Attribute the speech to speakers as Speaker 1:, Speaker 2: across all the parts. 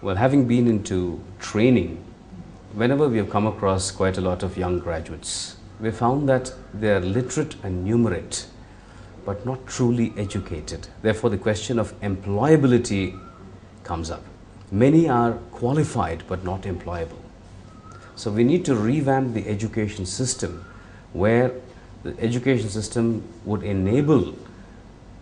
Speaker 1: Well, having been into training, whenever we have come across quite a lot of young graduates, we found that they are literate and numerate, but not truly educated. Therefore, the question of employability comes up. Many are qualified but not employable. So we need to revamp the education system, where the education system would enable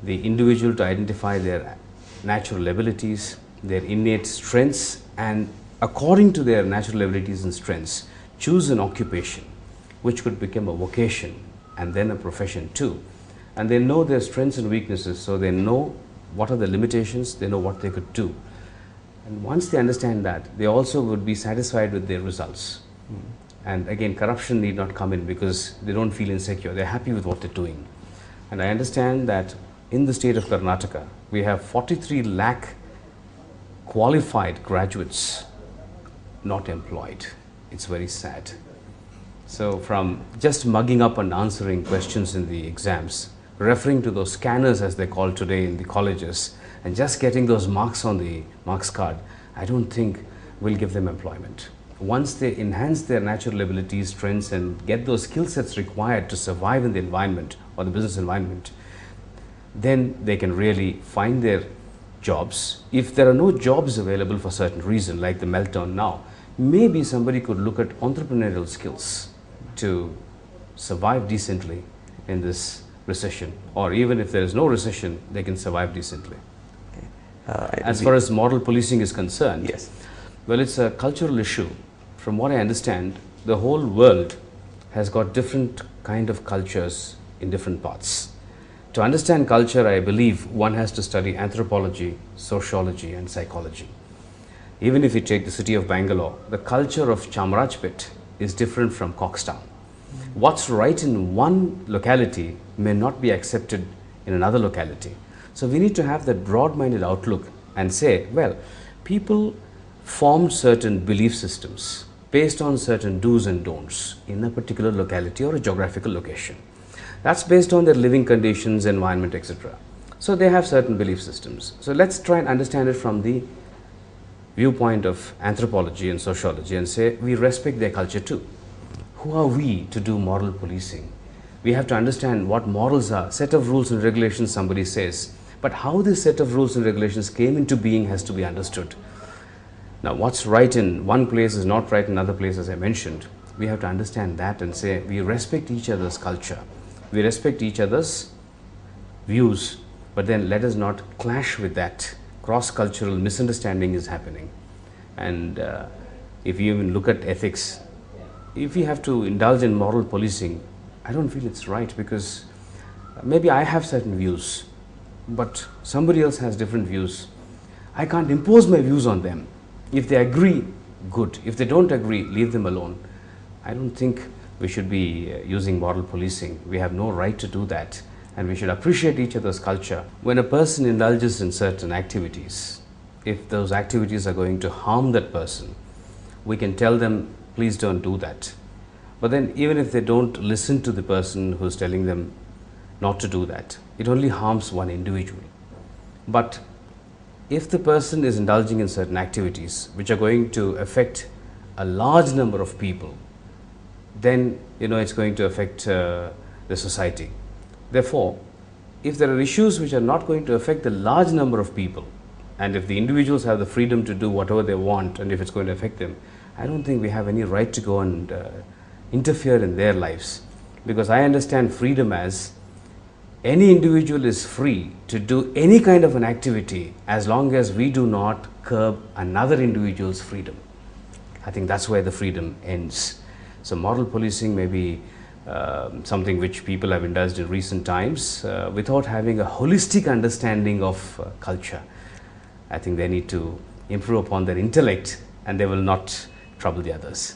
Speaker 1: the individual to identify their natural abilities, their innate strengths, and according to their natural abilities and strengths, choose an occupation which could become a vocation and then a profession too. And they know their strengths and weaknesses, so they know what are the limitations, they know what they could do. And once they understand that, they also would be satisfied with their results. And again, corruption need not come in because they don't feel insecure, they're happy with what they're doing. And I understand that in the state of Karnataka, we have 43 lakh qualified graduates not employed. It's very sad. So from just mugging up and answering questions in the exams, referring to those scanners as they're called today in the colleges, and just getting those marks on the marks card, I don't think will give them employment. Once they enhance their natural abilities, strengths, and get those skill sets required to survive in the environment or the business environment, then they can really find their jobs. If there are no jobs available for certain reason, like the meltdown now, maybe somebody could look at entrepreneurial skills to survive decently in this recession, or even if there is no recession, they can survive decently. As far as moral policing is concerned,
Speaker 2: yes.
Speaker 1: Well, it's a cultural issue. From what I understand, the whole world has got different kind of cultures in different parts. To understand culture, I believe one has to study anthropology, sociology, and psychology. Even if you take the city of Bangalore, the culture of Chamarajpet is different from Coxtown. What's right in one locality may not be accepted in another locality. So we need to have that broad-minded outlook and say, well, people formed certain belief systems based on certain do's and don'ts in a particular locality or a geographical location. That's based on their living conditions, environment, etc. So they have certain belief systems. So let's try and understand it from the viewpoint of anthropology and sociology and say we respect their culture too. Who are we to do moral policing? We have to understand what morals are. Set of rules and regulations, somebody says, but how this set of rules and regulations came into being has to be understood. Now, what's right in one place is not right in another place, as I mentioned. We have to understand that and say we respect each other's culture. We respect each other's views, but then let us not clash with that. Cross-cultural misunderstanding is happening. And if you even look at ethics, if we have to indulge in moral policing, I don't feel it's right, because maybe I have certain views, but somebody else has different views. I can't impose my views on them. If they agree, good. If they don't agree, leave them alone. I don't think we should be using moral policing. We have no right to do that, and we should appreciate each other's culture. When a person indulges in certain activities, if those activities are going to harm that person, we can tell them, please don't do that. But then even if they don't listen to the person who's telling them not to do that, it only harms one individual. But if the person is indulging in certain activities which are going to affect a large number of people, then it's going to affect the society. Therefore, if there are issues which are not going to affect the large number of people, and if the individuals have the freedom to do whatever they want, and if it's going to affect them, I don't think we have any right to go and interfere in their lives. Because I understand freedom as any individual is free to do any kind of an activity as long as we do not curb another individual's freedom. I think that's where the freedom ends. So moral policing may be something which people have indulged in recent times without having a holistic understanding of culture. I think they need to improve upon their intellect, and they will not trouble the others.